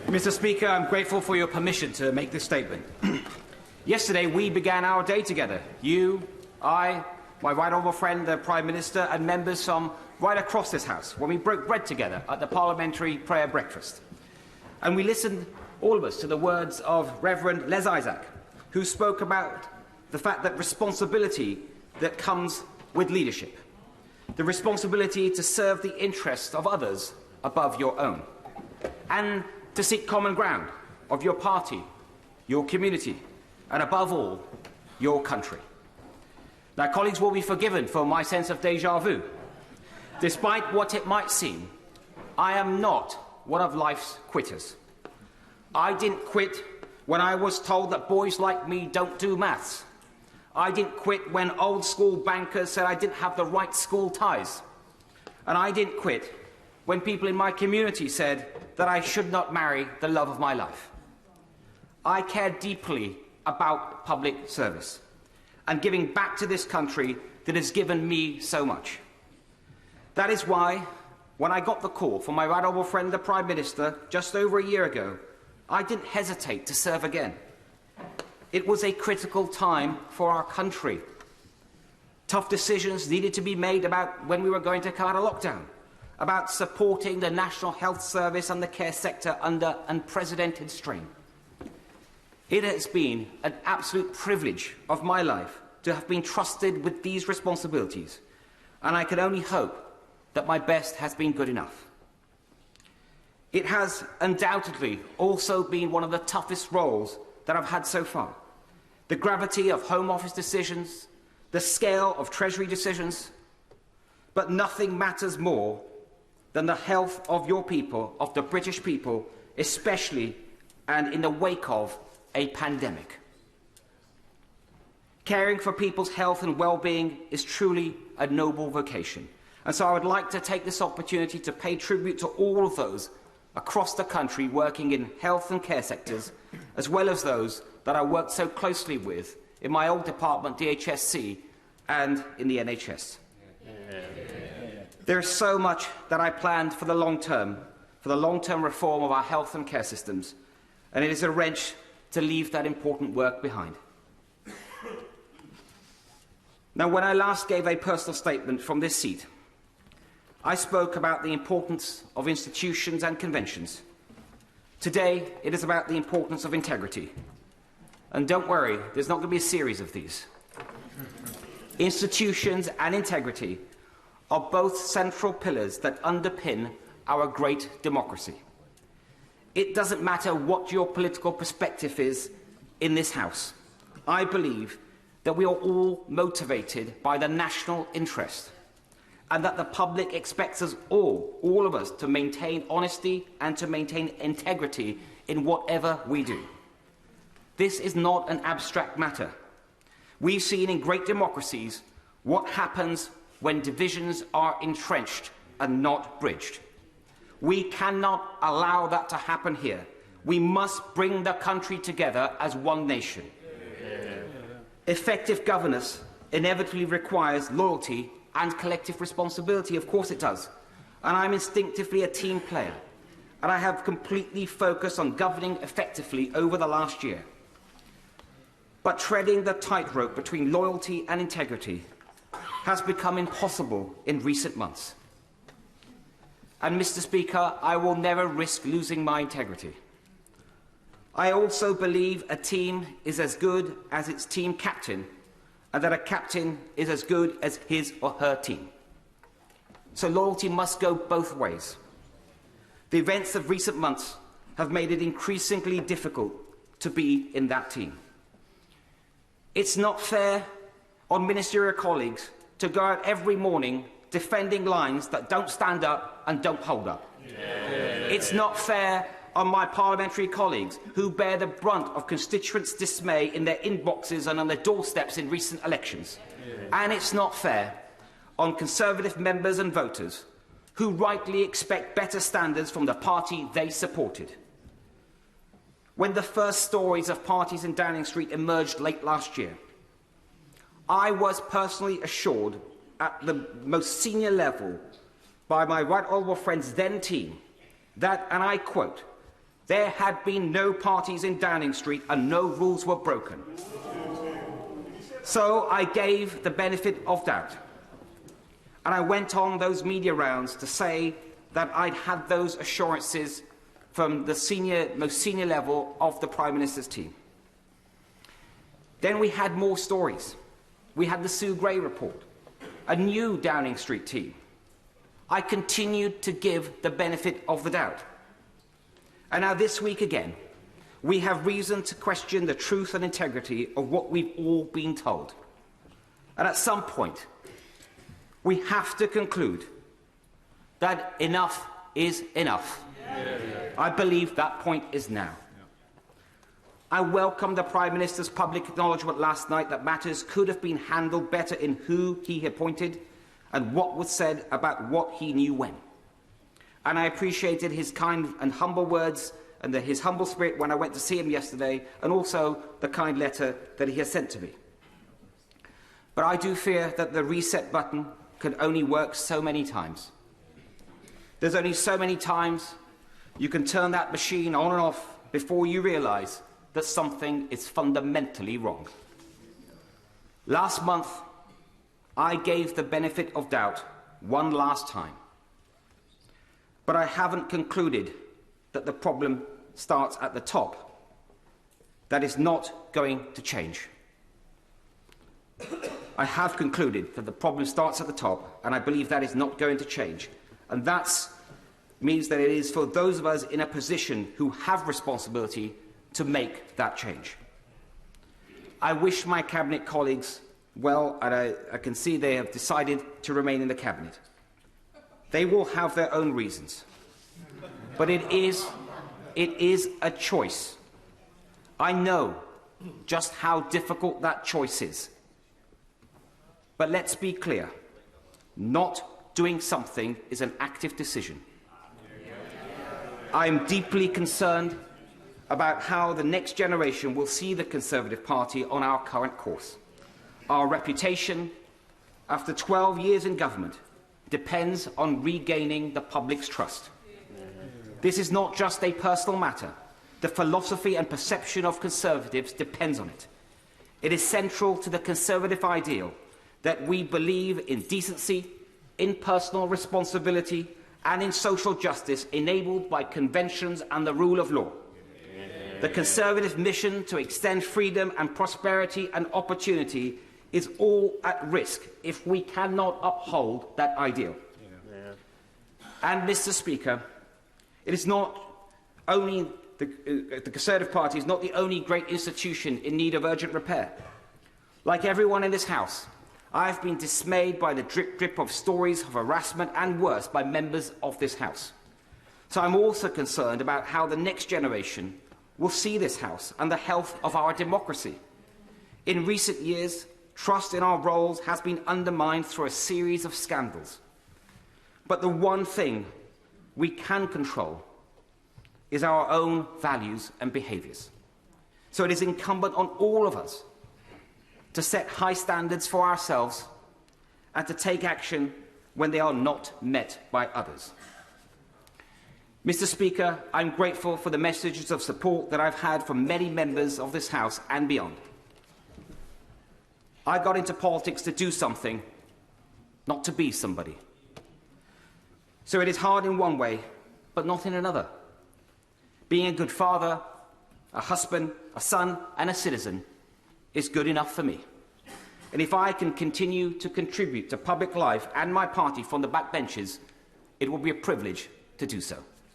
Mr. Speaker, I'm grateful for your permission to make this statement. Yesterday, we began our day together. You, I, my right honourable friend, the Prime Minister, and members from right across this House, when we broke bread together at the Parliamentary Prayer Breakfast. And we listened, all of us, to the words of Reverend Les Isaac, who spoke about the fact that responsibility that comes with leadership, the responsibility to serve the interests of others above your own, and to seek common ground of your party, your community, and above all, your country. Now, colleagues will be forgiven for my sense of déjà vu. Despite what it might seem, I am not one of life's quitters. I didn't quit when I was told that boys like me don't do maths. I didn't quit when old school bankers said I didn't have the right school ties. And I didn't quit when people in my community said that I should not marry the love of my life. I care deeply about public service and giving back to this country that has given me so much. That is why, when I got the call from my right honourable friend, the Prime Minister, just over a year ago, I didn't hesitate to serve again. It was a critical time for our country. Tough decisions needed to be made about when we were going to come out of lockdown, about supporting the National Health Service and the care sector under unprecedented strain. It has been an absolute privilege of my life to have been trusted with these responsibilities, and I can only hope that my best has been good enough. It has undoubtedly also been one of the toughest roles that I've had so far. The gravity of Home Office decisions, the scale of Treasury decisions, but nothing matters more than the health of your people, of the British people, especially and in the wake of a pandemic. Caring for people's health and well-being is truly a noble vocation. And so I would like to take this opportunity to pay tribute to all of those across the country working in health and care sectors, as well as those that I worked so closely with in my old department, DHSC, and in the NHS. There is so much that I planned for the long-term reform of our health and care systems, and it is a wrench to leave that important work behind. Now, when I last gave a personal statement from this seat, I spoke about the importance of institutions and conventions. Today, it is about the importance of integrity. And don't worry, there's not going to be a series of these. Institutions and integrity are both central pillars that underpin our great democracy. It doesn't matter what your political perspective is in this House. I believe that we are all motivated by the national interest, and that the public expects us all of us, to maintain honesty and to maintain integrity in whatever we do. This is not an abstract matter. We've seen in great democracies what happens when divisions are entrenched and not bridged. We cannot allow that to happen here. We must bring the country together as one nation. Effective governance inevitably requires loyalty and collective responsibility. Of course it does. And I'm instinctively a team player. And I have completely focused on governing effectively over the last year. But treading the tightrope between loyalty and integrity has become impossible in recent months. And, Mr. Speaker, I will never risk losing my integrity. I also believe a team is as good as its team captain, and that a captain is as good as his or her team. So loyalty must go both ways. The events of recent months have made it increasingly difficult to be in that team. It's not fair on ministerial colleagues to go out every morning defending lines that don't stand up and don't hold up. It's not fair on my parliamentary colleagues who bear the brunt of constituents' dismay in their inboxes and on their doorsteps in recent elections. And it's not fair on Conservative members and voters who rightly expect better standards from the party they supported. When the first stories of parties in Downing Street emerged late last year, I was personally assured at the most senior level by my right honourable friend's then team that, and I quote, There had been no parties in Downing Street and no rules were broken. So I gave the benefit of doubt. And I went on those media rounds to say that I'd had those assurances from the most senior level of the Prime Minister's team. Then we had more stories. We had the Sue Gray report, a new Downing Street team. I continued to give the benefit of the doubt. And now this week again, we have reason to question the truth and integrity of what we've all been told. And at some point, we have to conclude that enough is enough. I believe that point is now. I welcome the Prime Minister's public acknowledgement last night that matters could have been handled better in who he appointed and what was said about what he knew when. And I appreciated his kind and humble words and his humble spirit when I went to see him yesterday, and also the kind letter that he has sent to me. But I do fear that the reset button can only work so many times. There's only so many times you can turn that machine on and off before you realise that something is fundamentally wrong. Last month, I gave the benefit of doubt one last time. But I haven't concluded that the problem starts at the top. That is not going to change. I have concluded that the problem starts at the top, and I believe that is not going to change. And that means that it is for those of us in a position who have responsibility to make that change. I wish my Cabinet colleagues well, and I can see they have decided to remain in the Cabinet. They will have their own reasons. But it is a choice. I know just how difficult that choice is. But let's be clear. Not doing something is an active decision. I am deeply concerned about how the next generation will see the Conservative Party on our current course. Our reputation, after 12 years in government, depends on regaining the public's trust. This is not just a personal matter. The philosophy and perception of Conservatives depends on it. It is central to the Conservative ideal that we believe in decency, in personal responsibility, and in social justice enabled by conventions and the rule of law. The Conservative mission to extend freedom and prosperity and opportunity is all at risk if we cannot uphold that ideal. And, Mr. Speaker, it is not only the Conservative Party is not the only great institution in need of urgent repair. Like everyone in this House, I have been dismayed by the drip of stories of harassment and worse by members of this House. So I'm also concerned about how the next generation will see this House and the health of our democracy. In recent years, trust in our roles has been undermined through a series of scandals. But the one thing we can control is our own values and behaviours. So it is incumbent on all of us to set high standards for ourselves and to take action when they are not met by others. Mr. Speaker, I'm grateful for the messages of support that I've had from many members of this House and beyond. I got into politics to do something, not to be somebody. So it is hard in one way, but not in another. Being a good father, a husband, a son, and a citizen is good enough for me. And if I can continue to contribute to public life and my party from the backbenches, it will be a privilege to do so.